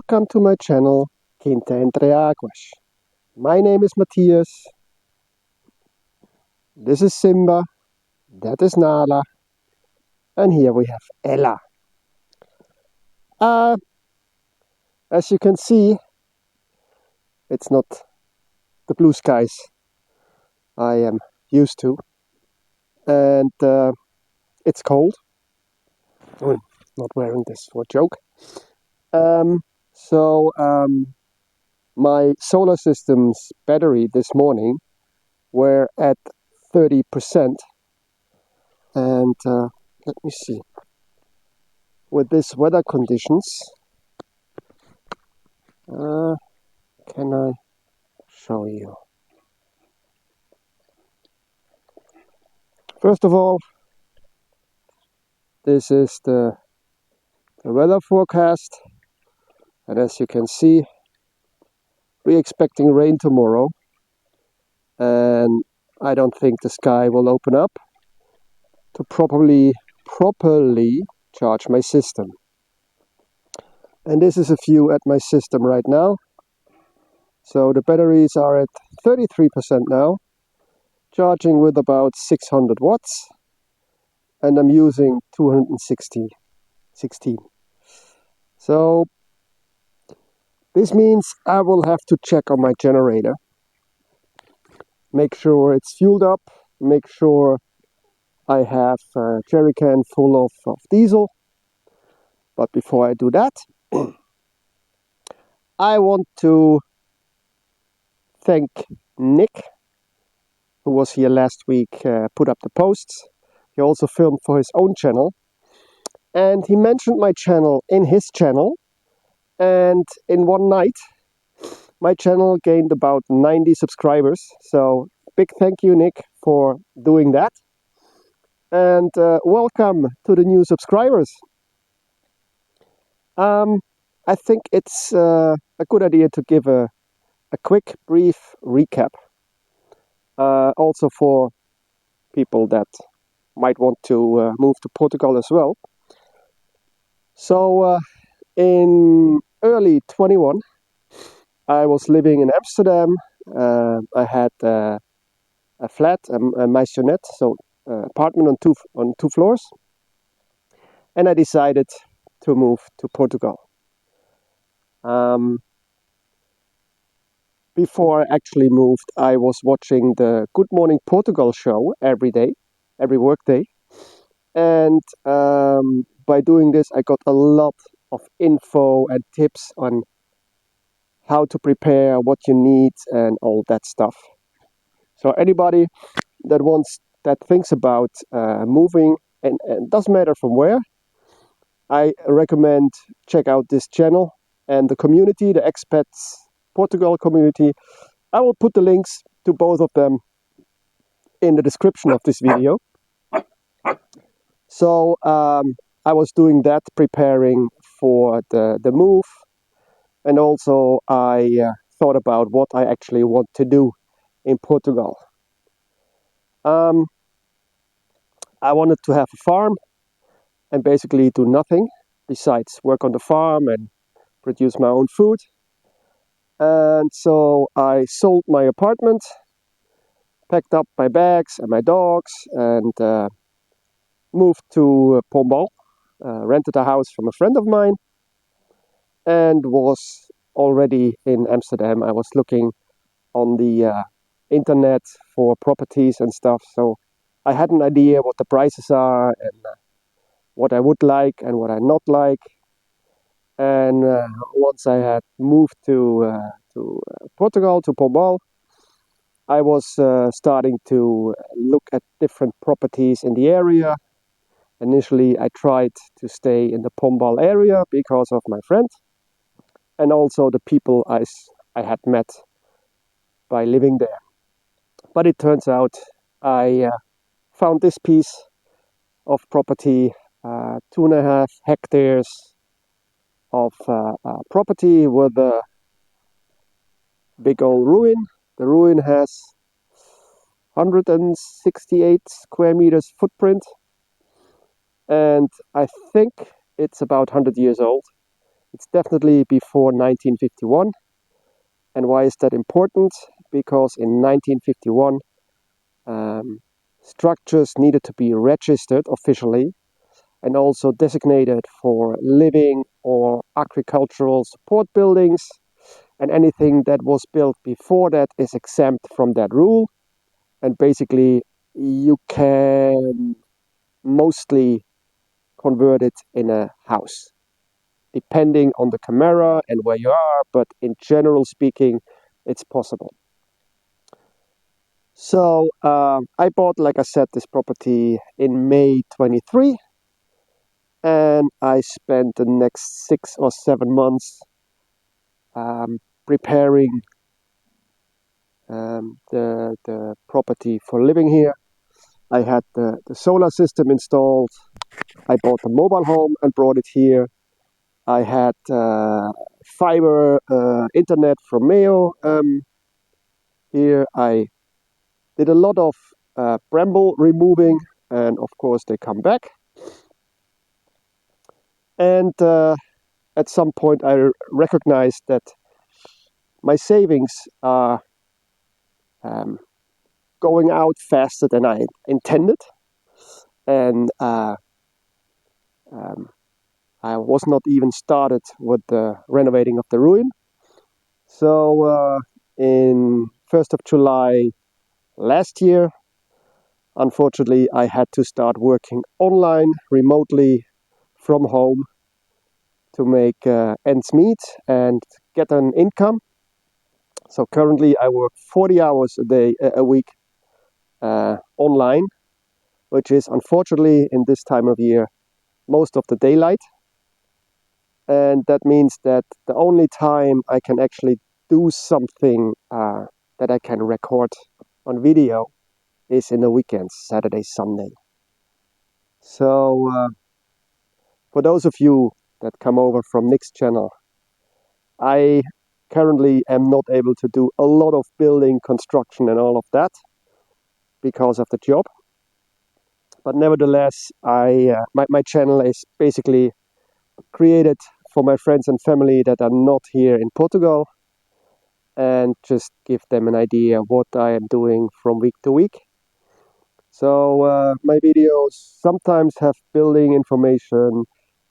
Welcome to my channel, Quinta Entre Águas. My name is Matthias. This is Simba. That is Nala. And here we have Ella. As you can see, it's not the blue skies I am used to. And it's cold. I'm not wearing this for a joke. My solar system's battery this morning were at 30%. And let me see. With this weather conditions, can I show you? First of all, this is the weather forecast, and as you can see, we're expecting rain tomorrow, and I don't think the sky will open up to properly charge my system. And this is a view at my system right now. So the batteries are at 33% now, charging with about 600 watts, and I'm using 216. So this means I will have to check on my generator, make sure it's fueled up, make sure I have a jerrycan full of diesel. But before I do that, I want to thank Nick, who was here last week, put up the posts. He also filmed for his own channel, and he mentioned my channel in his channel, and in one night my channel gained about 90 subscribers. So big thank you, Nick, for doing that, and welcome to the new subscribers. I think it's a good idea to give a quick brief recap, also for people that might want to move to Portugal as well. So in early 21, I was living in Amsterdam. I had a flat, a maisonette, so apartment on two floors, and I decided to move to Portugal. Before I actually moved, I was watching the Good Morning Portugal show every day, every workday, and by doing this, I got a lot of info and tips on how to prepare, what you need, and all that stuff. So anybody that thinks about moving, and doesn't matter from where, I recommend check out this channel and the community, the expats Portugal community. I will put the links to both of them in the description of this video. So I was doing that, preparing for the move, and also I thought about what I actually want to do in Portugal. I wanted to have a farm and basically do nothing besides work on the farm and produce my own food. And so I sold my apartment, packed up my bags and my dogs, and moved to Pombal, rented a house from a friend of mine, and was already in Amsterdam. I was looking on the internet for properties and stuff, so I had an idea what the prices are and what I would like and what I not like. And once I had moved to Portugal, to Pombal, I was starting to look at different properties in the area. Initially, I tried to stay in the Pombal area because of my friend and also the people I had met by living there. But it turns out I found this piece of property, 2.5 hectares of property with a big old ruin. The ruin has 168 square meters footprint, and I think it's about 100 years old. It's definitely before 1951. And why is that important? Because in 1951, structures needed to be registered officially and also designated for living or agricultural support buildings, and anything that was built before that is exempt from that rule. And basically you can mostly convert it in a house, depending on the camera and where you are, but in general speaking, it's possible. So I bought, like I said, this property in May 23, and I spent the next 6 or 7 months preparing the property for living here. I had the solar system installed. I bought the mobile home and brought it here. I had fiber internet from Mayo here. I did a lot of bramble removing, and of course they come back. And at some point I recognized that my savings are going out faster than I intended, and I was not even started with the renovating of the ruin. So in 1st of July last year, unfortunately, I had to start working online, remotely, from home, to make ends meet and get an income. So currently I work 40 hours a week online, which is unfortunately in this time of year most of the daylight. And that means that the only time I can actually do something that I can record on video is in the weekends, Saturday, Sunday. So for those of you that come over from Nick's channel, I currently am not able to do a lot of building, construction and all of that because of the job. But nevertheless, my channel is basically created for my friends and family that are not here in Portugal, and just give them an idea what I am doing from week to week. So my videos sometimes have building information,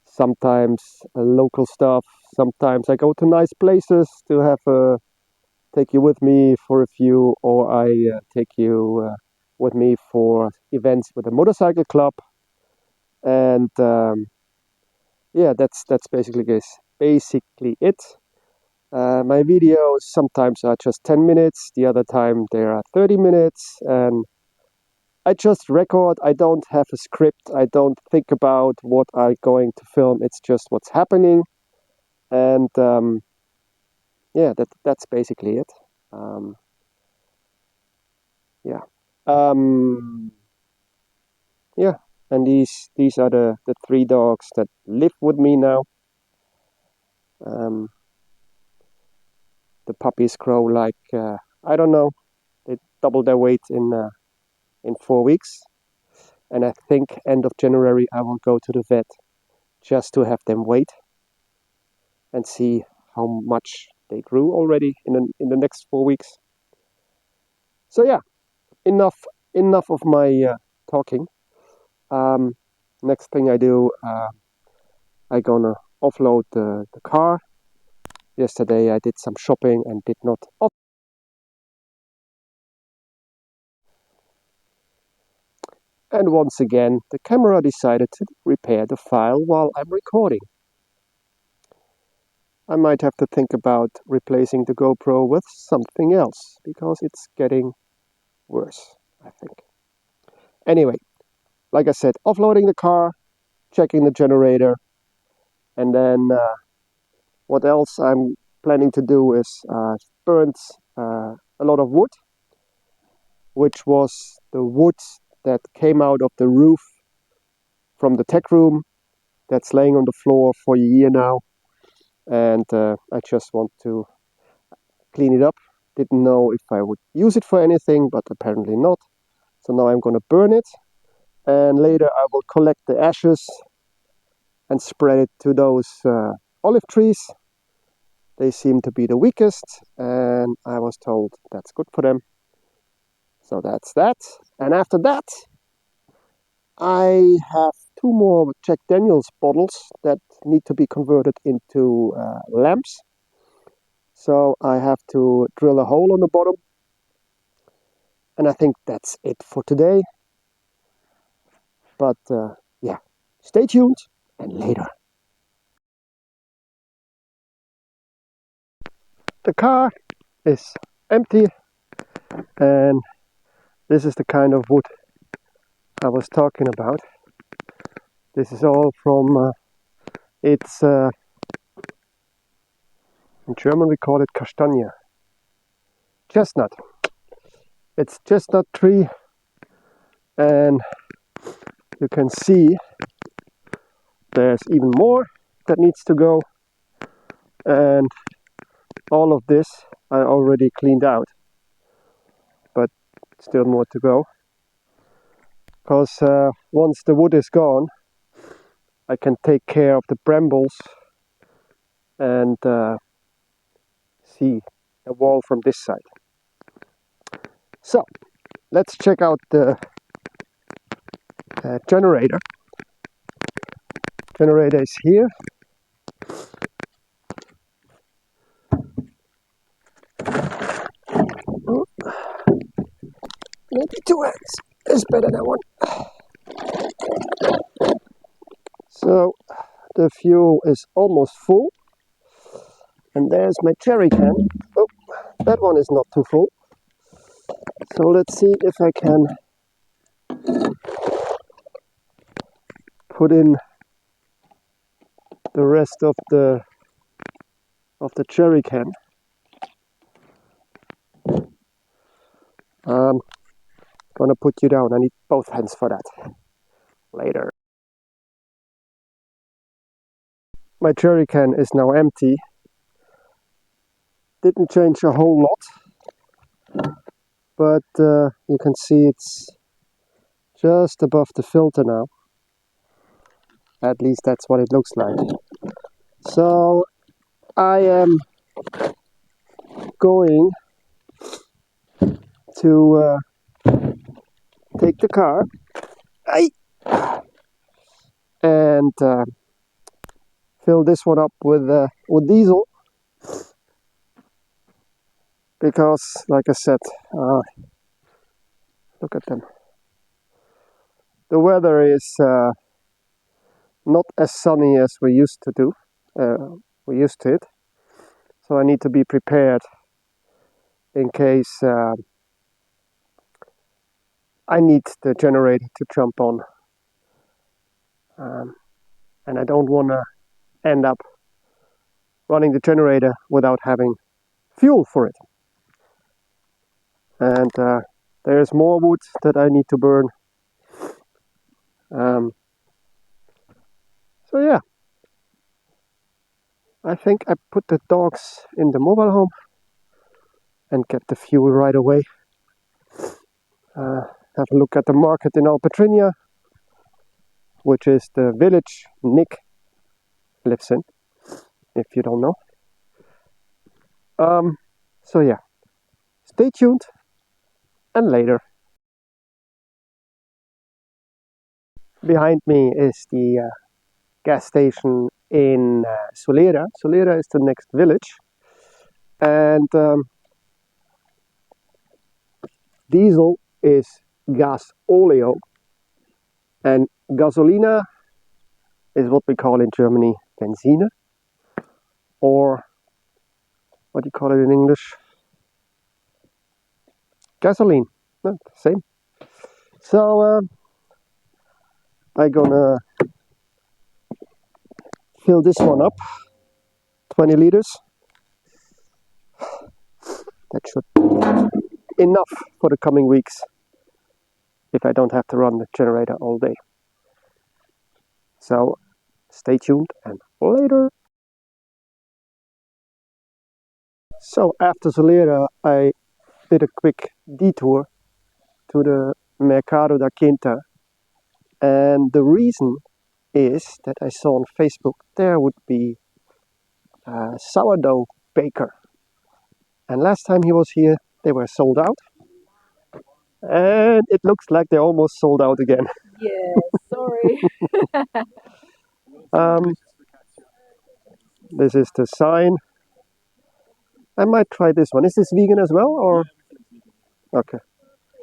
sometimes local stuff, sometimes I go to nice places to have take you with me for a few, or I take you with me for events with a motorcycle club. And yeah, that's basically it. My videos sometimes are just 10 minutes, the other time they are 30 minutes, and I just record. I don't have a script. I don't think about what I'm going to film. It's just what's happening. And yeah, that's basically it. Yeah. Yeah. And these are the three dogs that live with me now. The puppies grow like I don't know. They double their weight in 4 weeks. And I think end of January I will go to the vet just to have them weighed and see how much they grew already in the next 4 weeks. So yeah, enough of my talking. Next thing I do, I gonna offload the car. Yesterday I did some shopping and did not off. And once again, the camera decided to repair the file while I'm recording. I might have to think about replacing the GoPro with something else, because it's getting worse, I think. Anyway, like I said, offloading the car, checking the generator, and then what else I'm planning to do is burnt a lot of wood, which was the wood that came out of the roof from the tech room that's laying on the floor for a year now. And I just want to clean it up. Didn't know if I would use it for anything, but apparently not. So now I'm going to burn it, and later I will collect the ashes and spread it to those olive trees. They seem to be the weakest, and I was told that's good for them. So that's that. And after that, I have 2 more Jack Daniels bottles that need to be converted into lamps. So I have to drill a hole on the bottom. And I think that's it for today. But yeah, stay tuned and later. The car is empty, and this is the kind of wood I was talking about. This is all from, it's, in German we call it Kastanie. Chestnut. It's chestnut tree, and you can see there's even more that needs to go, and all of this I already cleaned out, but still more to go, because once the wood is gone I can take care of the brambles and see the wall from this side. So let's check out the generator. Generator is here. Maybe 2 hands is better than 1. So the fuel is almost full, and there's my jerry can. Oh, that one is not too full. So let's see if I can put in the rest of the jerry can. Gonna put you down. I need both hands for that. Later. My jerry can is now empty. Didn't change a whole lot, but you can see it's just above the filter now. At least that's what it looks like. So I am going to take the car and fill this one up with diesel, because like I said, look at them. The weather is not as sunny as we used to do. We're used to it, so I need to be prepared in case I need the generator to jump on, and I don't want to end up running the generator without having fuel for it. And there's more wood that I need to burn. So yeah, I think I put the dogs in the mobile home and get the fuel right away. Have a look at the market in Alpedrinha, which is the village Nick lives in, if you don't know. So yeah, stay tuned and later. Behind me is the gas station in Soalheira. Soalheira is the next village, and diesel is gas oleo, and gasolina is what we call in Germany benzine, or what do you call it in English? Gasoline. No, same. So I'm gonna fill this one up, 20 liters. That should be enough for the coming weeks if I don't have to run the generator all day. So stay tuned and later. So after Soalheira I did a quick detour to the Mercado da Quinta, and the reason is that I saw on Facebook there would be sourdough baker. And last time he was here, they were sold out. And it looks like they're almost sold out again. Yes, sorry. This is the sign. I might try this one. Is this vegan as well, or? Okay.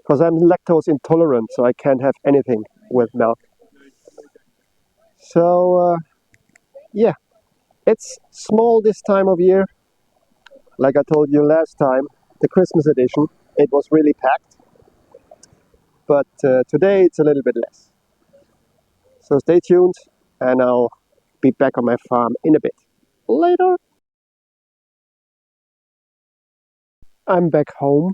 Because I'm lactose intolerant, so I can't have anything with milk. So, yeah, it's small this time of year. Like I told you last time, the Christmas edition, it was really packed. But today it's a little bit less. So stay tuned, and I'll be back on my farm in a bit. Later. I'm back home.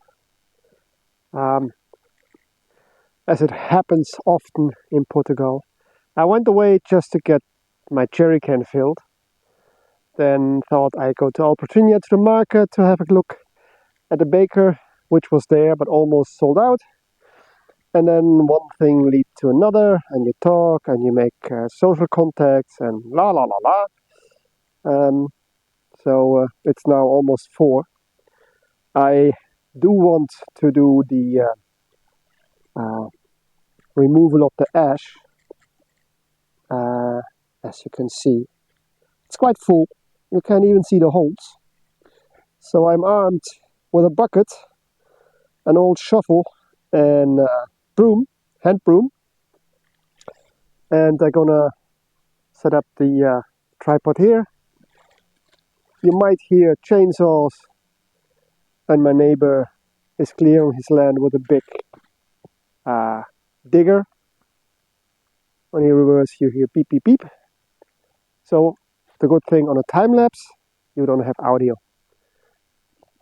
As it happens often in Portugal. I went away just to get my jerrycan filled. Then thought I'd go to Alpedrinha to the market to have a look at the baker, which was there but almost sold out. And then one thing leads to another, and you talk and you make social contacts and la la la la. So it's now almost 4. I do want to do the removal of the ash. As you can see, it's quite full. You can't even see the holes. So I'm armed with a bucket, an old shovel, and broom, hand broom. And I'm gonna set up the tripod here. You might hear chainsaws, and my neighbor is clearing his land with a big digger. When you reverse, you hear beep beep beep. So the good thing on a time lapse, you don't have audio.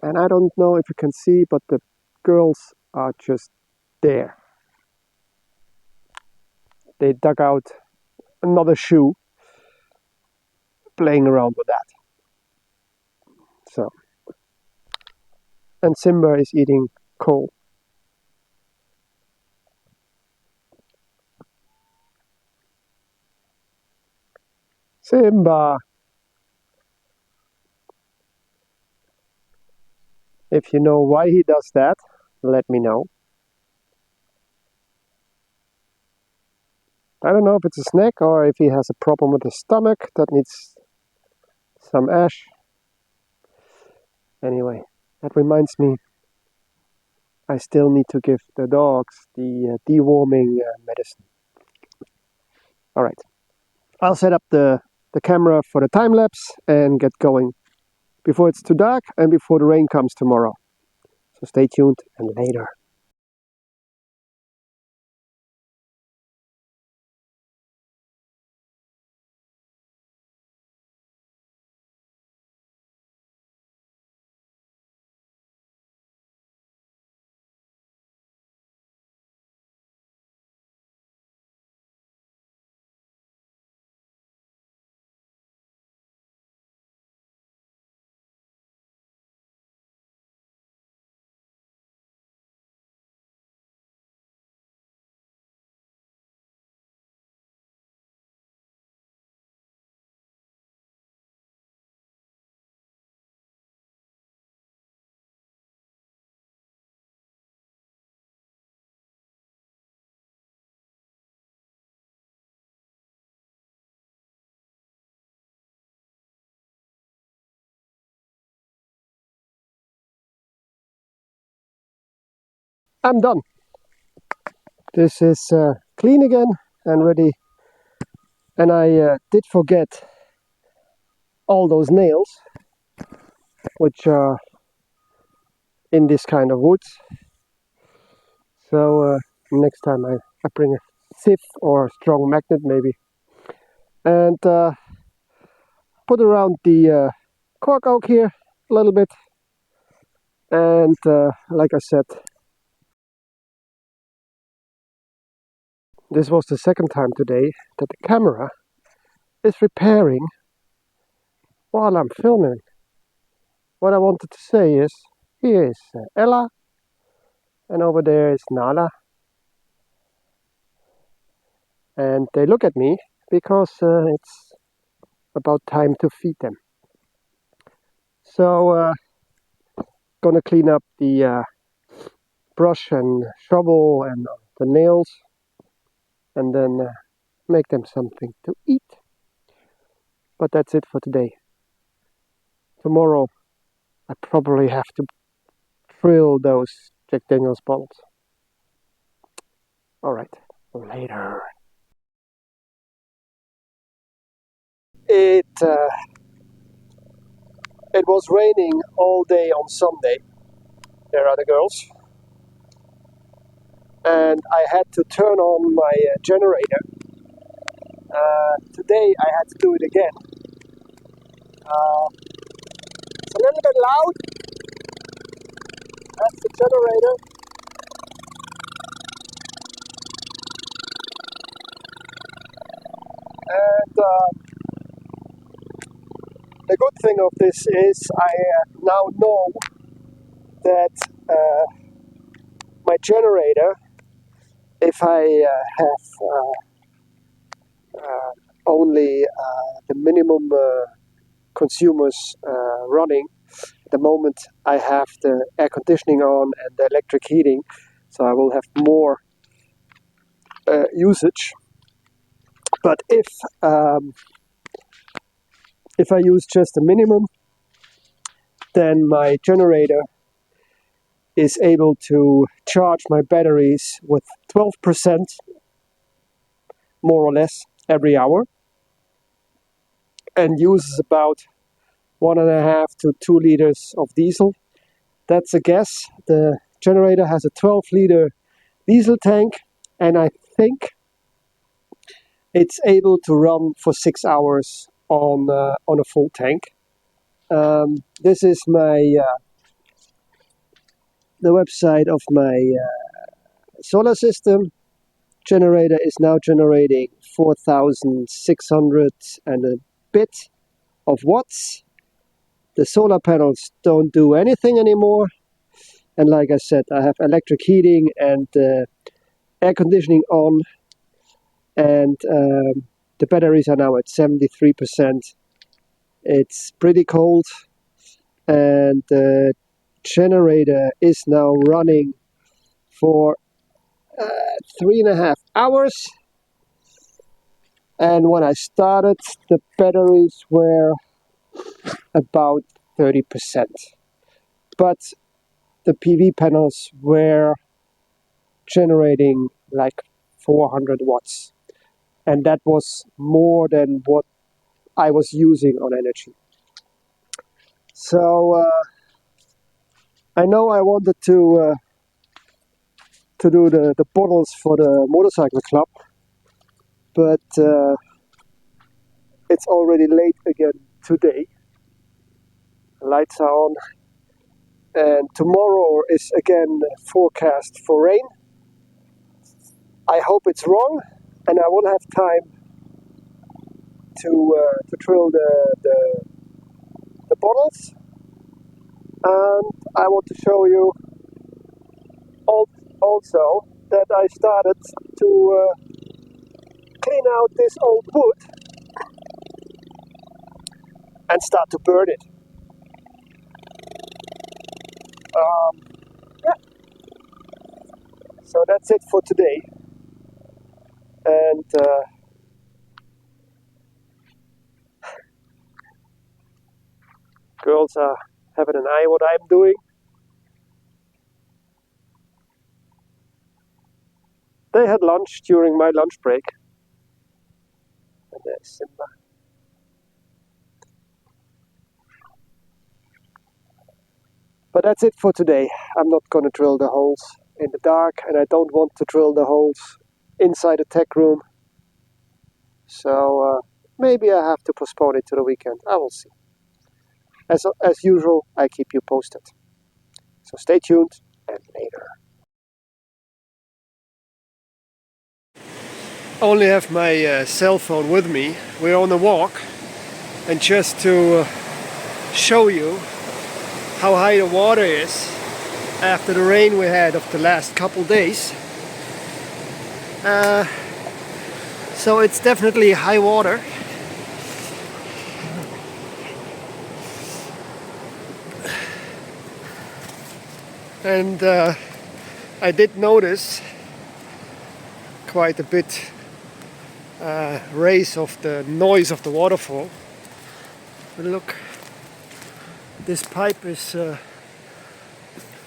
And I don't know if you can see, but the girls are just there. They dug out another shoe, playing around with that. So, and Simba is eating coal. Simba! If you know why he does that, let me know. I don't know if it's a snack or if he has a problem with his stomach that needs some ash. Anyway, that reminds me, I still need to give the dogs the deworming medicine. Alright, I'll set up the camera for the time lapse and get going before it's too dark and before the rain comes tomorrow. So stay tuned and later. I'm done. This is clean again and ready. And I did forget all those nails, which are in this kind of woods. So next time I bring a sieve or a strong magnet maybe. And put around the cork oak here a little bit. And like I said, this was the second time today that the camera is repairing while I'm filming. What I wanted to say is, here is Ella, and over there is Nala. And they look at me because it's about time to feed them. So gonna clean up the brush and shovel and the nails, and then make them something to eat. But that's it for today. Tomorrow I probably have to drill those Jack Daniels bottles. Alright, later. It was raining all day on Sunday. There are the girls. And I had to turn on my generator. Today I had to do it again. It's a little bit loud. That's the generator. And the good thing of this is I now know that my generator, if I have only the minimum consumers running, at the moment I have the air conditioning on and the electric heating, so I will have more usage. But if I use just the minimum, then my generator is able to charge my batteries with 12% more or less every hour, and uses about 1.5 to 2 liters of diesel. That's a guess. The generator has a 12-liter diesel tank, and I think it's able to run for 6 hours on a full tank. This is my the website of my solar system. Generator is now generating 4,600 and a bit of watts. The solar panels don't do anything anymore, and like I said, I have electric heating and air conditioning on, and the batteries are now at 73%. It's pretty cold, and the generator is now running for 3.5 hours. And when I started, the batteries were about 30%. But the PV panels were generating like 400 watts. And that was more than what I was using on energy. So I know I wanted to do the bottles for the motorcycle club, but it's already late again today. The lights are on, and tomorrow is again forecast for rain. I hope it's wrong, and I will have time to drill the bottles. And I want to show you also that I started to clean out this old wood and start to burn it. Yeah. So that's it for today. And girls are having an eye what I'm doing. They had lunch during my lunch break. And there's Simba. But that's it for today. I'm not going to drill the holes in the dark, and I don't want to drill the holes inside the tech room. So maybe I have to postpone it to the weekend. I will see. As usual, I keep you posted. So stay tuned, and later. Only have my cell phone with me. We're on a walk, and just to show you how high the water is after the rain we had of the last couple days. So it's definitely high water. and I did notice quite a bit raise of the noise of the waterfall. But look, this pipe is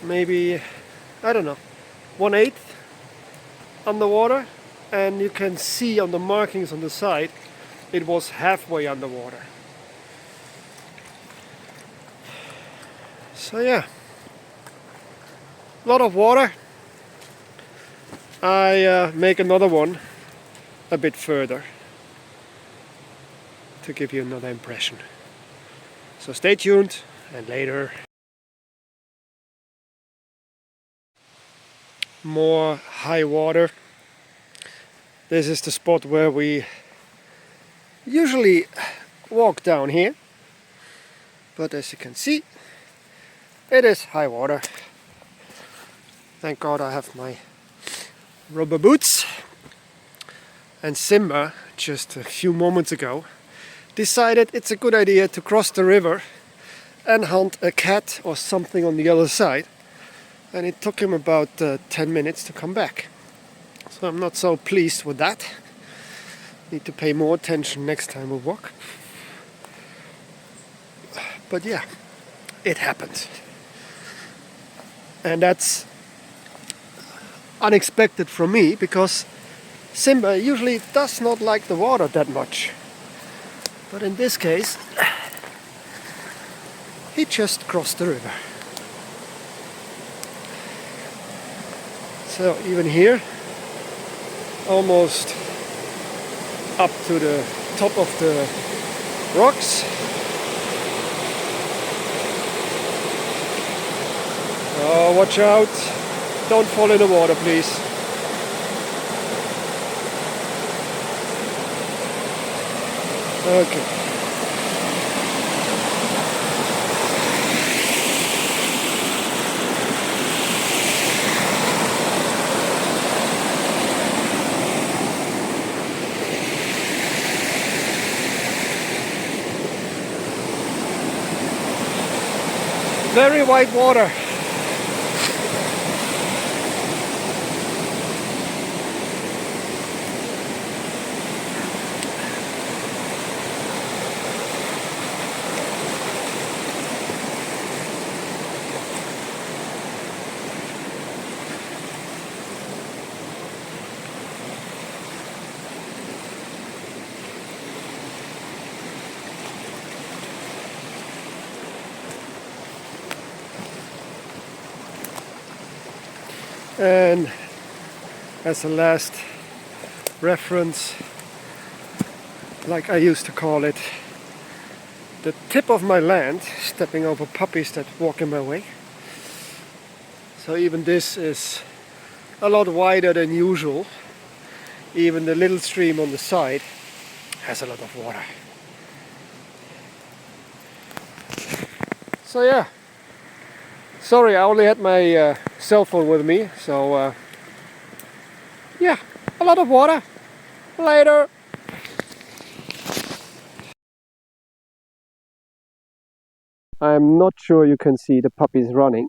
maybe, I don't know, 1/8 underwater, and you can see on the markings on the side it was halfway underwater. So yeah, a lot of water. I make another one a bit further to give you another impression. So stay tuned, and later more high water. This is the spot where we usually walk down here, but as you can see, it is high water. Thank God I have my rubber boots. And Simba, just a few moments ago, decided it's a good idea to cross the river and hunt a cat or something on the other side. And it took him about 10 minutes to come back. So I'm not so pleased with that. Need to pay more attention next time we walk. But yeah, it happened. And that's unexpected from me, because Simba usually does not like the water that much. But in this case, he just crossed the river. So even here, almost up to the top of the rocks. Oh, watch out! Don't fall in the water, please. Okay. Very white water. And as a last reference, like I used to call it, the tip of my land, stepping over puppies that walk in my way. So even this is a lot wider than usual. Even the little stream on the side has a lot of water. So yeah, sorry, I only had my cell phone with me, so yeah, a lot of water. Later. I'm not sure you can see the puppies running.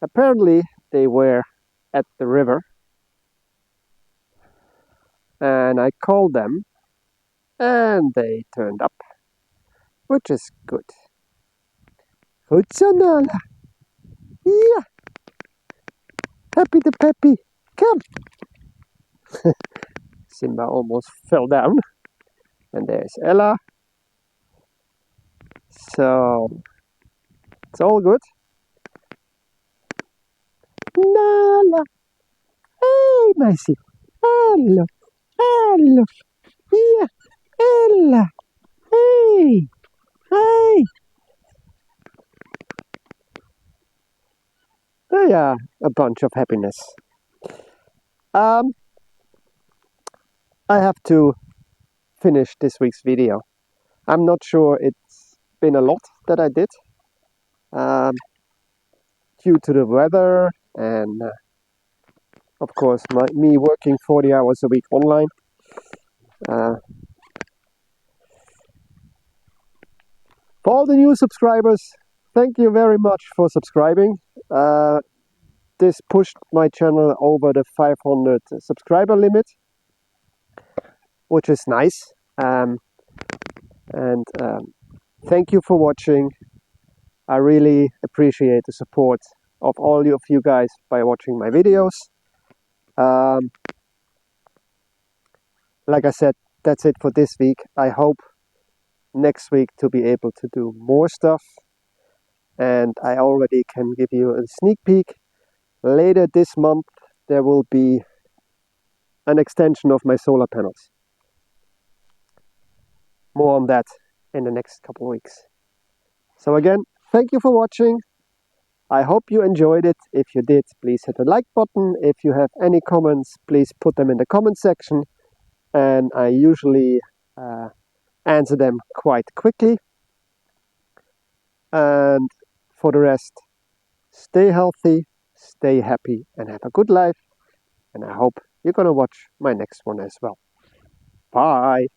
Apparently they were at the river, and I called them and they turned up, which is good. Hutsanala. Yeah, happy the peppy, come. Simba almost fell down, and there's Ella. So it's all good. Nala. Hey, Macy. Hello. Hello. Yeah. Ella. Hey. Hey. Oh yeah, a bunch of happiness. I have to finish this week's video. I'm not sure it's been a lot that I did. Due to the weather and of course me working 40 hours a week online. For all the new subscribers, thank you very much for subscribing. this pushed my channel over the 500 subscriber limit, which is nice. Thank you for watching. I really appreciate the support of all of you guys by watching my videos. Like I said, that's it for this week. I hope next week to be able to do more stuff, and I already can give you a sneak peek. Later this month there will be an extension of my solar panels. More on that in the next couple of weeks. So again, thank you for watching. I hope you enjoyed it. If you did, please hit the like button. If you have any comments, please put them in the comment section, and I usually answer them quite quickly. And for the rest, stay healthy, stay happy, and have a good life. And I hope you're gonna watch my next one as well. Bye!